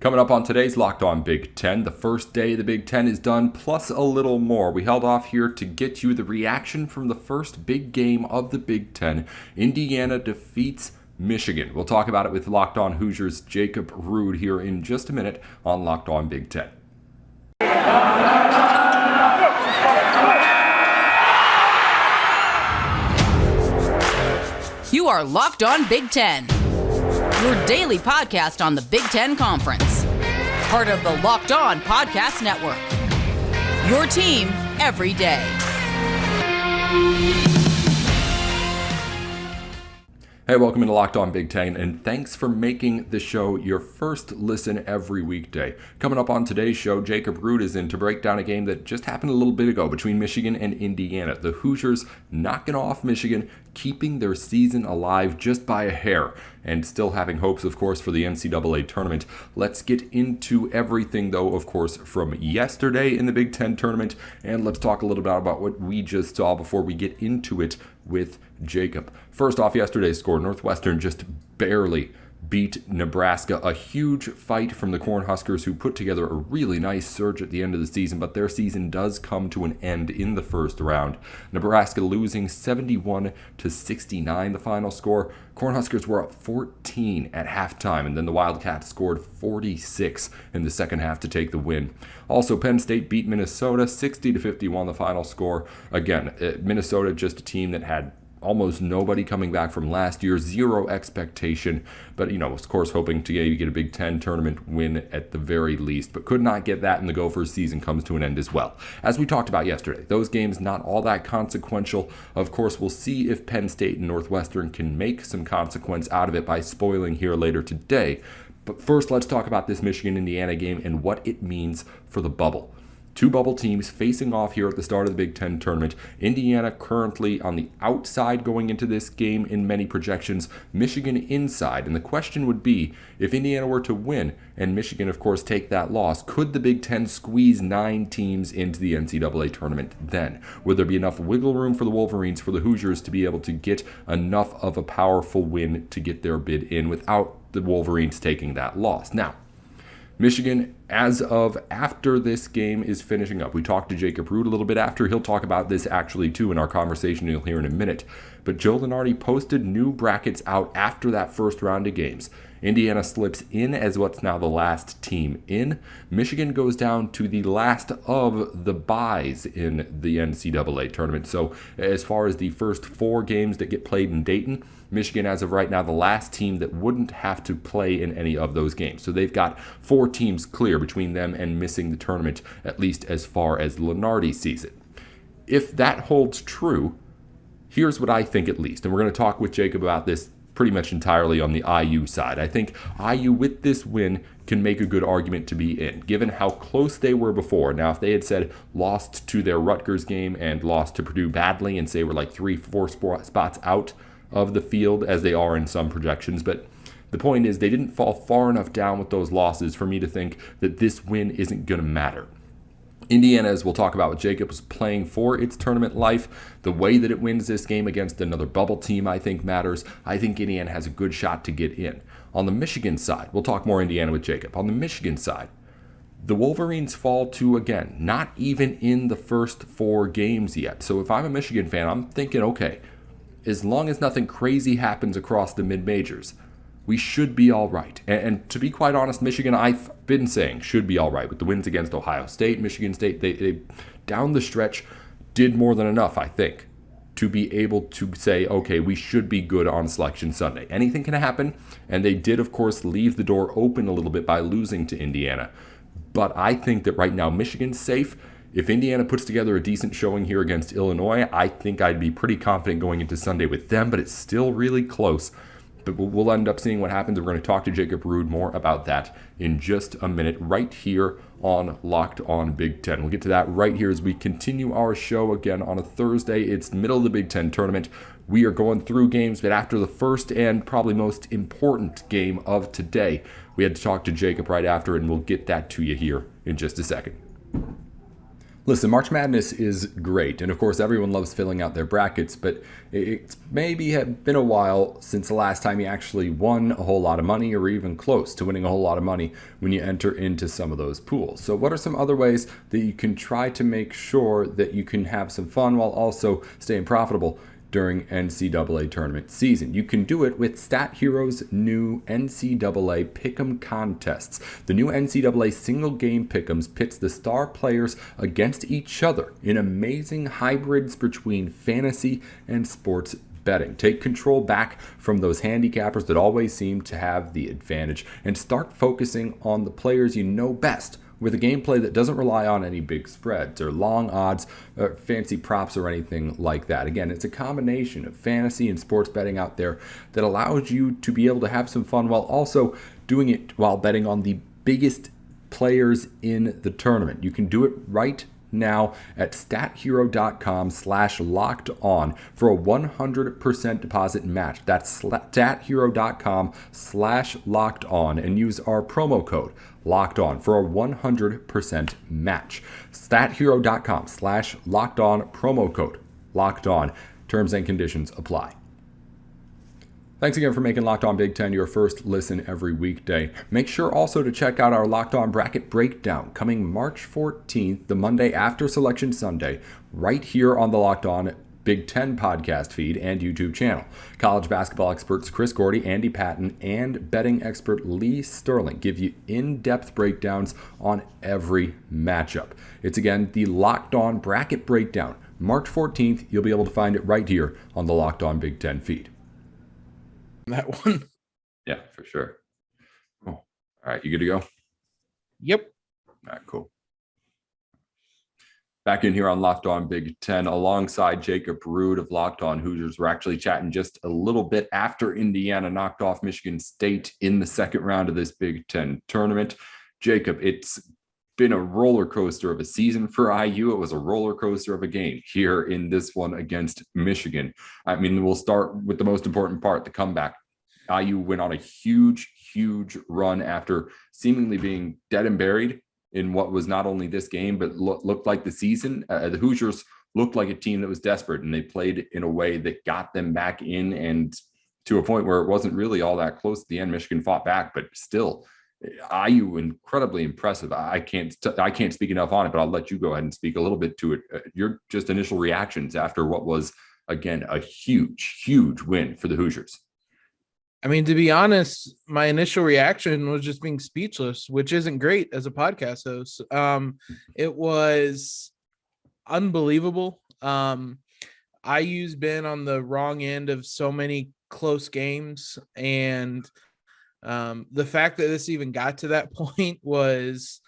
Coming up on today's Locked On Big Ten, the first day of the Big Ten is done, plus a little more. We held off here to get you the reaction from the first big game of the Big Ten. Indiana defeats Michigan. We'll talk about it with Locked On Hoosiers' Jacob Rude here in just a minute on Locked On Big Ten. You are Locked On Big Ten, your daily podcast on the Big Ten Conference. Part of the Locked On Podcast Network. Your team every day. Hey, welcome into Locked On Big Ten, and thanks for making the show your first listen every weekday. Coming up on today's show, Jacob Rude is in to break down a game that just happened a little bit ago between Michigan and Indiana. The Hoosiers knocking off Michigan, keeping their season alive just by a hair, and still having hopes, of course, for the NCAA Tournament. Let's get into everything, though, of course, from yesterday in the Big Ten Tournament, and let's talk a little bit about what we just saw before we get into it with Jacob. First off, yesterday's score, Northwestern just barely beat Nebraska. A huge fight from the Cornhuskers, who put together a really nice surge at the end of the season, but their season does come to an end in the first round. Nebraska losing 71-69, the final score. Cornhuskers were up 14 at halftime, and then the Wildcats scored 46 in the second half to take the win. Also, Penn State beat Minnesota 60-51, the final score. Again, Minnesota just a team that had almost nobody coming back from last year, zero expectation, but of course hoping to get a Big Ten tournament win at the very least, but could not get that, and the Gophers season comes to an end as well. As we talked about yesterday, those games not all that consequential. Of course, we'll see if Penn State and Northwestern can make some consequence out of it by spoiling here later today. But first, let's talk about this Michigan-Indiana game and what it means for the bubble. Two bubble teams facing off here at the start of the Big Ten Tournament. Indiana currently on the outside going into this game in many projections. Michigan inside. And the question would be, if Indiana were to win and Michigan, of course, take that loss, could the Big Ten squeeze 9 teams into the NCAA Tournament then? Would there be enough wiggle room for the Wolverines, for the Hoosiers, to be able to get enough of a powerful win to get their bid in without the Wolverines taking that loss? Now, Michigan, as of after this game is finishing up. We talked to Jacob Rude a little bit after. He'll talk about this actually too in our conversation you'll hear in a minute. But Joe Lunardi posted new brackets out after that first round of games. Indiana slips in as what's now the last team in. Michigan goes down to the last of the byes in the NCAA tournament. So as far as the first 4 games that get played in Dayton, Michigan, as of right now, the last team that wouldn't have to play in any of those games. So they've got 4 teams clear between them and missing the tournament, at least as far as Lunardi sees it. If that holds true, here's what I think at least. And we're going to talk with Jacob about this pretty much entirely on the IU side. I think IU, with this win, can make a good argument to be in, given how close they were before. Now, if they had said lost to their Rutgers game and lost to Purdue badly and say we're like 3-4 spots out of the field, as they are in some projections, but the point is they didn't fall far enough down with those losses for me to think that this win isn't going to matter. Indiana, as we'll talk about with Jacob, was playing for its tournament life. The way that it wins this game against another bubble team, I think, matters. I think Indiana has a good shot to get in. On the Michigan side, we'll talk more Indiana with Jacob. On the Michigan side, the Wolverines fall to, again, not even in the first 4 games yet. So if I'm a Michigan fan, I'm thinking, okay, as long as nothing crazy happens across the mid-majors, we should be all right. And to be quite honest, Michigan, I've been saying, should be all right. With the wins against Ohio State, Michigan State, they down the stretch did more than enough, I think, to be able to say, okay, we should be good on Selection Sunday. Anything can happen, and they did, of course, leave the door open a little bit by losing to Indiana. But I think that right now Michigan's safe. If Indiana puts together a decent showing here against Illinois, I think I'd be pretty confident going into Sunday with them, but it's still really close. But we'll end up seeing what happens. We're going to talk to Jacob Rude more about that in just a minute, right here on Locked On Big Ten. We'll get to that right here as we continue our show again on a Thursday. It's the middle of the Big Ten tournament. We are going through games, but after the first and probably most important game of today, we had to talk to Jacob right after, and we'll get that to you here in just a second. Listen, March Madness is great, and of course everyone loves filling out their brackets, but it's maybe have been a while since the last time you actually won a whole lot of money or even close to winning a whole lot of money when you enter into some of those pools. So what are some other ways that you can try to make sure that you can have some fun while also staying profitable during NCAA tournament season? You can do it with Stat Hero's new NCAA Pick'em contests. The new NCAA single game Pick'ems pits the star players against each other in amazing hybrids between fantasy and sports betting. Take control back from those handicappers that always seem to have the advantage and start focusing on the players you know best, with a gameplay that doesn't rely on any big spreads or long odds or fancy props or anything like that. Again, it's a combination of fantasy and sports betting out there that allows you to be able to have some fun while also doing it while betting on the biggest players in the tournament. You can do it right now at stathero.com/locked on for a 100% deposit match. That's stathero.com/locked on and use our promo code locked on for a 100% match. stathero.com/locked on, promo code locked on. Terms and conditions apply. Thanks again for making Locked On Big Ten your first listen every weekday. Make sure also to check out our Locked On Bracket Breakdown coming March 14th, the Monday after Selection Sunday, right here on the Locked On Big Ten podcast feed and YouTube channel. College basketball experts Chris Gordy, Andy Patton, and betting expert Lee Sterling give you in-depth breakdowns on every matchup. It's again the Locked On Bracket Breakdown. March 14th, you'll be able to find it right here on the Locked On Big Ten feed. That one. Yeah, for sure. Oh, all right, you good to go? Yep. All right, cool. Back in here on Locked On Big Ten alongside Jacob Rude of Locked On Hoosiers. We're actually chatting just a little bit after Indiana knocked off Michigan State in the second round of this Big Ten tournament. Jacob, it's been a roller coaster of a season for IU. It was a roller coaster of a game here in this one against Michigan. I mean, we'll start with the most important part, the comeback. IU went on a huge run after seemingly being dead and buried in what was not only this game, but looked like the season. The Hoosiers looked like a team that was desperate, and they played in a way that got them back in, and to a point where it wasn't really all that close at the end. Michigan fought back, but still, IU incredibly impressive. I can't speak enough on it, but I'll let you go ahead and speak a little bit to it. Your just initial reactions after what was, again, a huge win for the Hoosiers. I mean, to be honest, my initial reaction was just being speechless, which isn't great as a podcast host. It was unbelievable. IU's been on the wrong end of so many close games, and the fact that this even got to that point was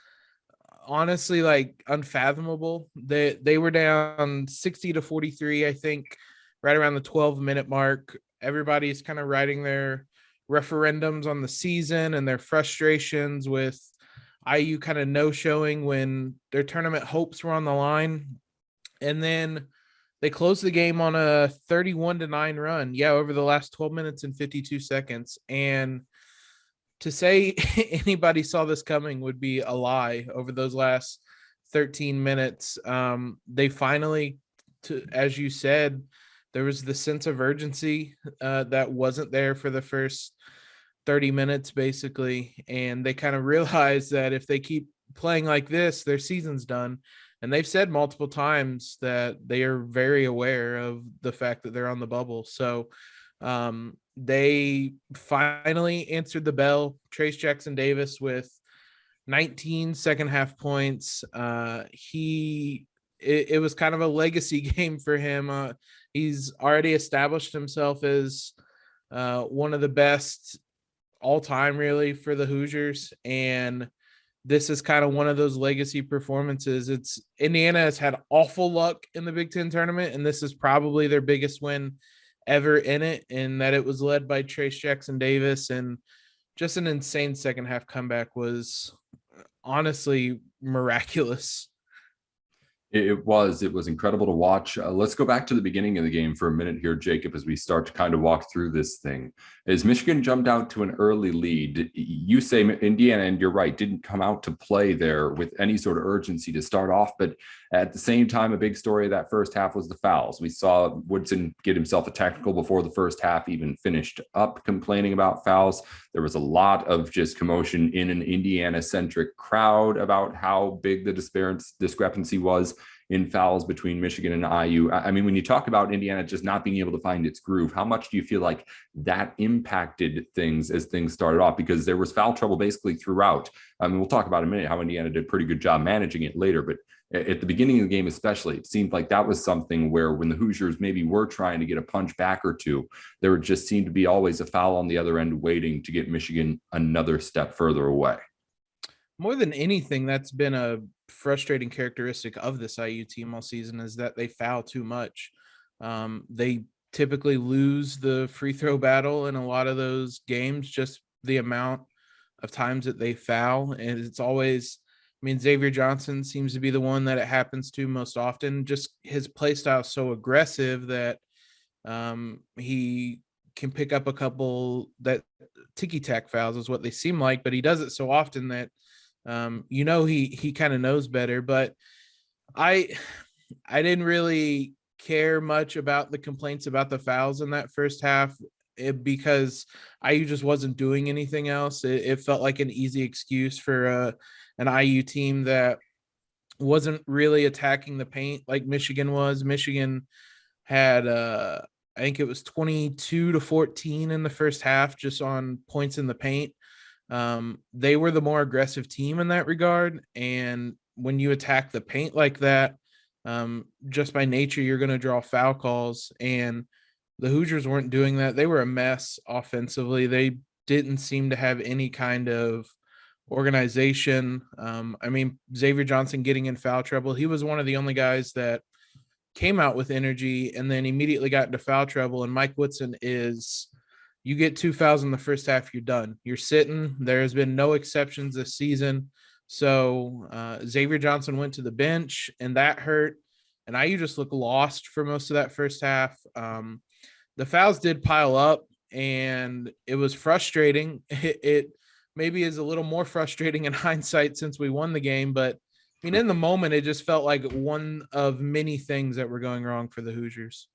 honestly like unfathomable. They were down 60-43, I think, right around the 12-minute mark. Everybody's kind of writing their referendums on the season and their frustrations with IU kind of no-showing when their tournament hopes were on the line. And then they closed the game on a 31-9 run. Yeah, over the last 12 minutes and 52 seconds. And to say anybody saw this coming would be a lie. Over those last 13 minutes, they finally, as you said, there was the sense of urgency that wasn't there for the first 30 minutes, basically. And they kind of realized that if they keep playing like this, their season's done. And they've said multiple times that they are very aware of the fact that they're on the bubble. So they finally answered the bell. Trace Jackson Davis with 19 second half points. It was kind of a legacy game for him. He's already established himself as one of the best all time, really, for the Hoosiers. And this is kind of one of those legacy performances. Indiana has had awful luck in the Big Ten tournament, and this is probably their biggest win ever in it, and that it was led by Trace Jackson Davis. And just an insane second half comeback was honestly miraculous. It was incredible to watch. Let's go back to the beginning of the game for a minute here, Jacob, as we start to kind of walk through this thing. As Michigan jumped out to an early lead, you say Indiana, and you're right, didn't come out to play there with any sort of urgency to start off. But at the same time, a big story of that first half was the fouls. We saw Woodson get himself a technical before the first half even finished up, complaining about fouls. There was a lot of just commotion in an Indiana-centric crowd about how big the discrepancy was in fouls between Michigan and IU. I mean, when you talk about Indiana just not being able to find its groove, how much do you feel like that impacted things as things started off? Because there was foul trouble basically throughout. I mean, we'll talk about in a minute how Indiana did a pretty good job managing it later, but at the beginning of the game especially, it seemed like that was something where when the Hoosiers maybe were trying to get a punch back or two, there would just seem to be always a foul on the other end waiting to get Michigan another step further away. More than anything, that's been a frustrating characteristic of this IU team all season, is that they foul too much. They typically lose the free throw battle in a lot of those games, just the amount of times that they foul. And it's always, I mean, Xavier Johnson seems to be the one that it happens to most often. Just his play style is so aggressive that he can pick up a couple that ticky-tack fouls is what they seem like, but he does it so often that he kind of knows better. But I didn't really care much about the complaints about the fouls in that first half because IU just wasn't doing anything else. It felt like an easy excuse for an IU team that wasn't really attacking the paint like Michigan was. Michigan had I think it was 22-14 in the first half just on points in the paint. They were the more aggressive team in that regard. And when you attack the paint like that, just by nature, you're going to draw foul calls. And the Hoosiers weren't doing that. They were a mess offensively. They didn't seem to have any kind of organization. I mean, Xavier Johnson getting in foul trouble. He was one of the only guys that came out with energy and then immediately got into foul trouble. And Mike Woodson is, you get 2 fouls in the first half, you're done. You're sitting. There has been no exceptions this season. So Xavier Johnson went to the bench, and that hurt. And IU just looked lost for most of that first half. The fouls did pile up, and it was frustrating. It maybe is a little more frustrating in hindsight since we won the game. But, I mean, in the moment, it just felt like one of many things that were going wrong for the Hoosiers.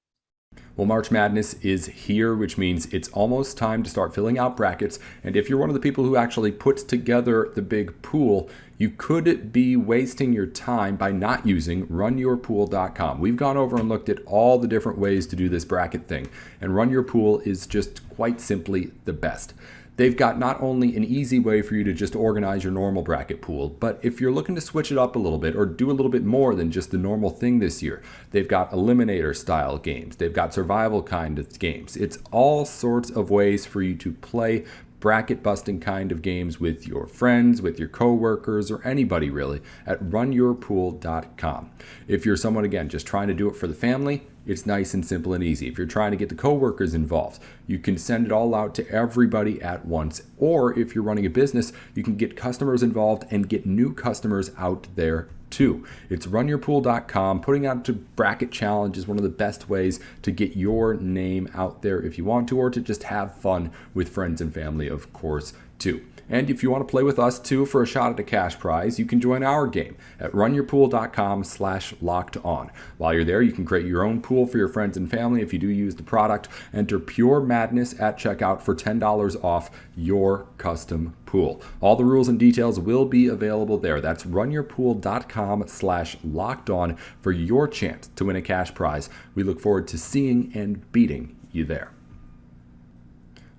Well, March Madness is here, which means it's almost time to start filling out brackets. And if you're one of the people who actually puts together the big pool, you could be wasting your time by not using runyourpool.com. We've gone over and looked at all the different ways to do this bracket thing, and Run Your Pool is just quite simply the best. They've got not only an easy way for you to just organize your normal bracket pool, but if you're looking to switch it up a little bit or do a little bit more than just the normal thing this year, they've got eliminator style games. They've got survival kind of games. It's all sorts of ways for you to play bracket busting kind of games with your friends, with your coworkers, or anybody really at runyourpool.com. If you're someone, again, just trying to do it for the family, it's nice and simple and easy. If you're trying to get the coworkers involved, you can send it all out to everybody at once. Or if you're running a business, you can get customers involved and get new customers out there too. It's runyourpool.com. Putting out a bracket challenge is one of the best ways to get your name out there if you want to, or to just have fun with friends and family, of course, too. And if you want to play with us too for a shot at a cash prize, you can join our game at runyourpool.com/lockedon. While you're there, you can create your own pool for your friends and family. If you do use the product, enter Pure Madness at checkout for $10 off your custom pool. All the rules and details will be available there. That's runyourpool.com/lockedon for your chance to win a cash prize. We look forward to seeing and beating you there.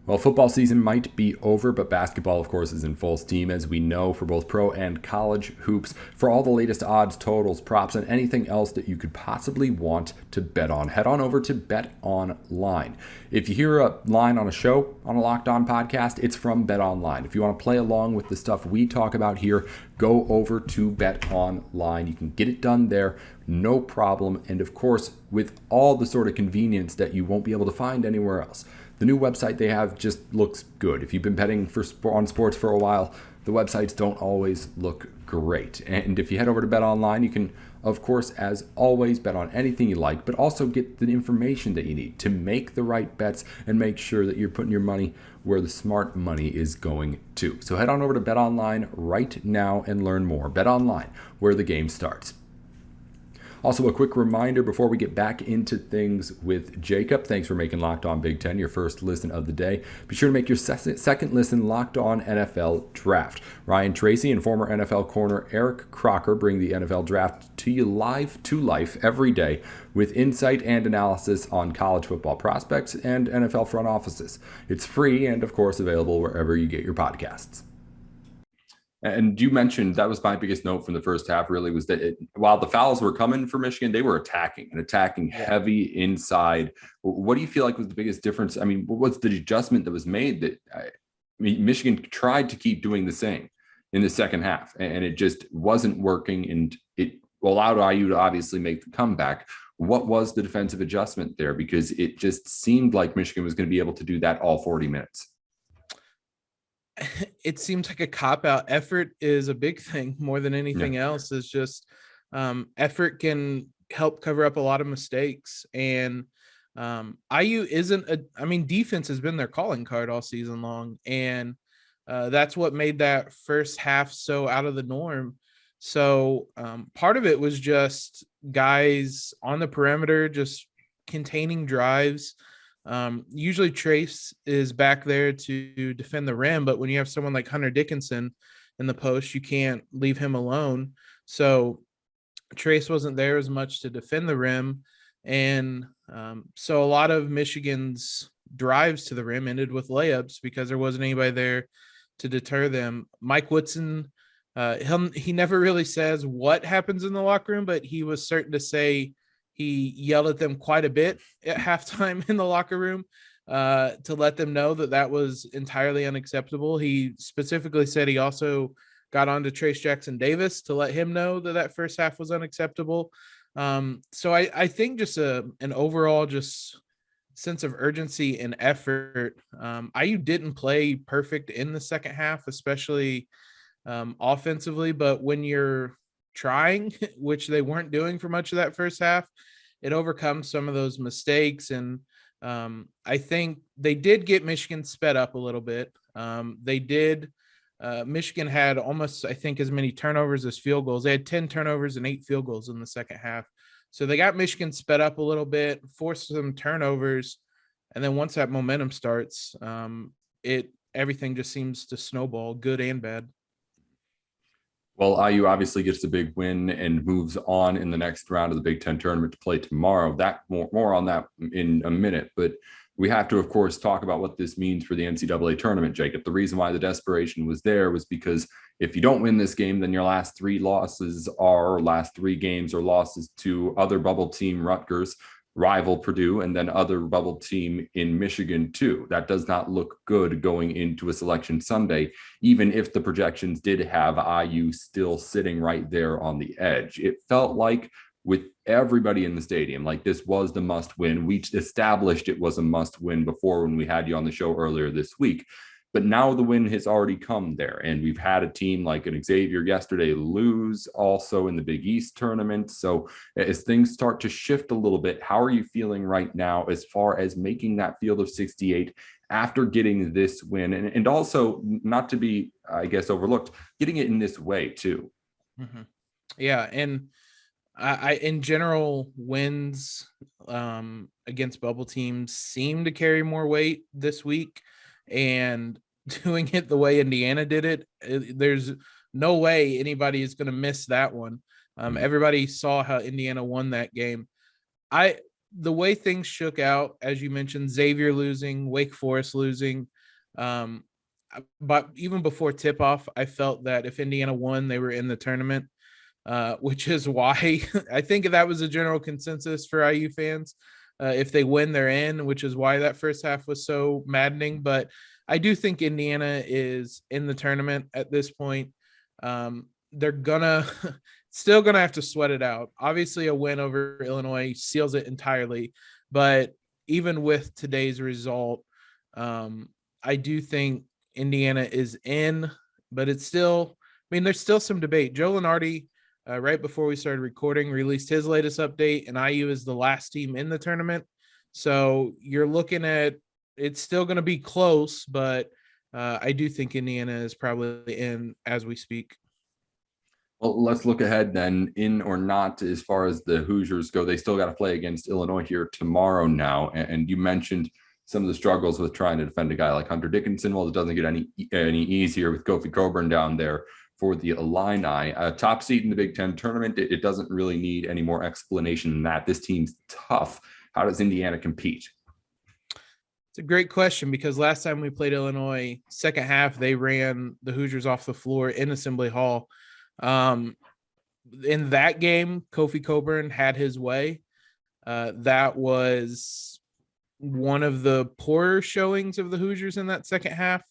Well, football season might be over, but basketball, of course, is in full steam, as we know, for both pro and college hoops. For all the latest odds, totals, props, and anything else that you could possibly want to bet on, head on over to Bet Online. If you hear a line on a show, on a Locked On podcast, it's from Bet Online. If you want to play along with the stuff we talk about here, go over to Bet Online. You can get it done there, no problem. And of course, with all the sort of convenience that you won't be able to find anywhere else. The new website they have just looks good. If you've been betting on sports for a while, the websites don't always look great. And if you head over to Bet Online, you can Of course, as always, bet on anything you like, but also get the information that you need to make the right bets and make sure that you're putting your money where the smart money is going to. So head on over to BetOnline right now and learn more. BetOnline, where the game starts. Also, a quick reminder before we get back into things with Jacob. Thanks for making Locked On Big Ten your first listen of the day. Be sure to make your second listen Locked On NFL Draft. Ryan Tracy and former NFL corner Eric Crocker bring the NFL Draft to you live to life every day with insight and analysis on college football prospects and NFL front offices. It's free and, of course, available wherever you get your podcasts. And you mentioned that was my biggest note from the first half, really, was that while the fouls were coming for Michigan, they were attacking heavy inside. What do you feel like was the biggest difference? I mean, what was the adjustment that was made that Michigan tried to keep doing the same in the second half, and it just wasn't working, and it allowed IU to obviously make the comeback. What was the defensive adjustment there? Because it just seemed like Michigan was going to be able to do that all 40 minutes. It seems like a cop-out. Effort is a big thing more than anything else. Is just effort can help cover up a lot of mistakes. And IU defense has been their calling card all season long. And that's what made that first half so out of the norm. So part of it was just guys on the perimeter, just containing drives. Usually Trace is back there to defend the rim, but when you have someone like Hunter Dickinson in the post, you can't leave him alone. So Trace wasn't there as much to defend the rim. And so a lot of Michigan's drives to the rim ended with layups because there wasn't anybody there to deter them. Mike Woodson, he never really says what happens in the locker room, but he was certain to say he yelled at them quite a bit at halftime in the locker room to let them know that was entirely unacceptable. He specifically said he also got on to Trace Jackson Davis to let him know that first half was unacceptable. So I think just an overall just sense of urgency and effort. IU didn't play perfect in the second half, especially offensively, but when you're trying, which they weren't doing for much of that first half, it overcomes some of those mistakes. And I think they did get Michigan sped up a little bit. Michigan had almost, I think, as many turnovers as field goals. They had 10 turnovers and 8 field goals in the second half. So they got Michigan sped up a little bit, forced some turnovers. And then once that momentum starts, everything just seems to snowball, good and bad. Well, IU obviously gets the big win and moves on in the next round of the Big Ten tournament to play tomorrow. That more on that in a minute, but we have to, of course, talk about what this means for the NCAA tournament, Jacob. The reason why the desperation was there was because if you don't win this game, then your last 3 games are losses to other bubble team Rutgers, rival Purdue, and then other bubble team in Michigan too. That does not look good going into a Selection Sunday, even if the projections did have IU still sitting right there on the edge. It felt like with everybody in the stadium, like this was the must win. We established it was a must win before when we had you on the show earlier this week. But now the win has already come there. And we've had a team like an Xavier yesterday lose also in the Big East tournament. So as things start to shift a little bit, how are you feeling right now as far as making that field of 68 after getting this win? And also, not to be, I guess, overlooked, getting it in this way too. Mm-hmm. Yeah. And I in general, wins against bubble teams seem to carry more weight this week. And doing it the way Indiana did it, there's no way anybody is going to miss that one. Everybody saw how Indiana won that game. The way things shook out, as you mentioned, Xavier losing, Wake Forest losing. But even before tip-off, I felt that if Indiana won, they were in the tournament, which is why I think that was a general consensus for IU fans. If they win, they're in, which is why that first half was so maddening. But I do think Indiana is in the tournament at this point. They're still gonna have to sweat it out. Obviously, a win over Illinois seals it entirely. But even with today's result, I do think Indiana is in. But it's still, there's still some debate. Joe Lunardi right before we started recording, released his latest update, and IU is the last team in the tournament. So you're looking at it's still going to be close, but I do think Indiana is probably in as we speak. Well, let's look ahead then, in or not, as far as the Hoosiers go. They still got to play against Illinois here tomorrow now. And you mentioned some of the struggles with trying to defend a guy like Hunter Dickinson. Well, it doesn't get any easier with Kofi Coburn down there for the Illini. Top seed in the Big Ten tournament. It doesn't really need any more explanation than that. This team's tough. How does Indiana compete? It's a great question because last time we played Illinois, second half, they ran the Hoosiers off the floor in Assembly Hall. In that game, Kofi Coburn had his way. That was one of the poorer showings of the Hoosiers in that second half.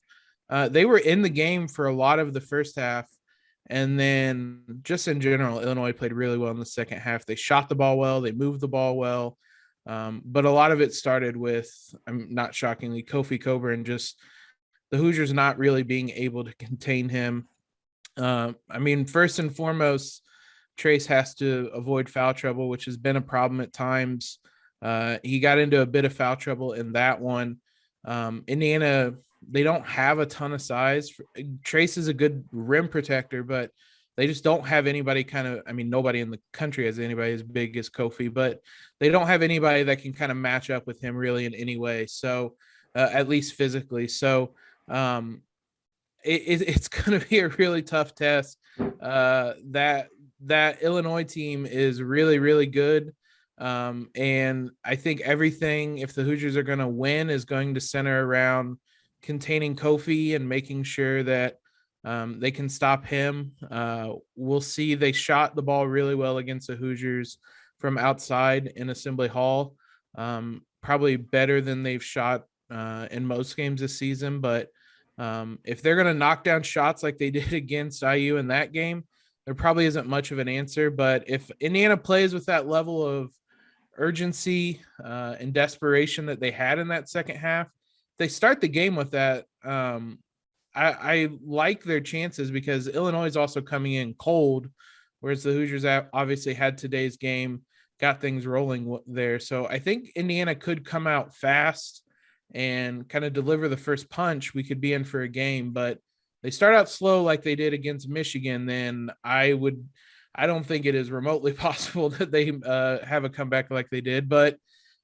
They were in the game for a lot of the first half. And then just in general, Illinois played really well in the second half. They shot the ball well. They moved the ball well. But a lot of it started with, not shockingly, Kofi Coburn, just the Hoosiers not really being able to contain him. First and foremost, Trace has to avoid foul trouble, which has been a problem at times. He got into a bit of foul trouble in that one. Indiana, they don't have a ton of size. Trace is a good rim protector, but they just don't have anybody nobody in the country has anybody as big as Kofi, but they don't have anybody that can kind of match up with him really in any way. So at least physically. So it's going to be a really tough test. That Illinois team is really, really good. And I think everything, if the Hoosiers are going to win, is going to center around containing Kofi and making sure that they can stop him. We'll see. They shot the ball really well against the Hoosiers from outside in Assembly Hall. Probably better than they've shot in most games this season. But if they're going to knock down shots like they did against IU in that game, there probably isn't much of an answer. But if Indiana plays with that level of urgency and desperation that they had in that second half, they start the game with that. I like their chances because Illinois is also coming in cold, whereas the Hoosiers obviously had today's game, got things rolling there. So I think Indiana could come out fast and kind of deliver the first punch. We could be in for a game, but they start out slow like they did against Michigan, then I don't think it is remotely possible that they have a comeback like they did. But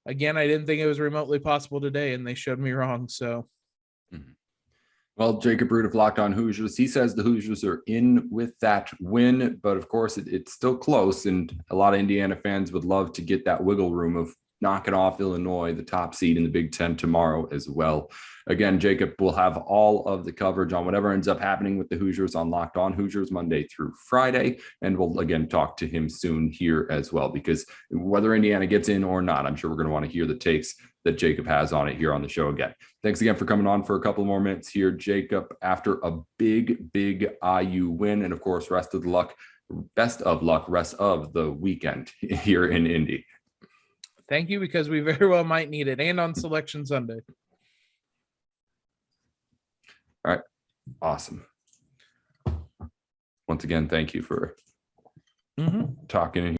again, I didn't think it was remotely possible today, and they showed me wrong. So. Mm-hmm. Well, Jacob Rude of Locked On Hoosiers, he says the Hoosiers are in with that win, but of course it's still close, and a lot of Indiana fans would love to get that wiggle room of knocking off Illinois, the top seed in the Big Ten, tomorrow as well. Again, Jacob will have all of the coverage on whatever ends up happening with the Hoosiers on Locked On Hoosiers Monday through Friday, and we'll again talk to him soon here as well, because whether Indiana gets in or not, I'm sure we're going to want to hear the takes that Jacob has on it here on the show again. Thanks again for coming on for a couple more minutes here, Jacob, after a big IU win, and of course, best of luck rest of the weekend here in Indy. Thank you, because we very well might need it, and on Selection Sunday. All right. Awesome. Once again, thank you for talking.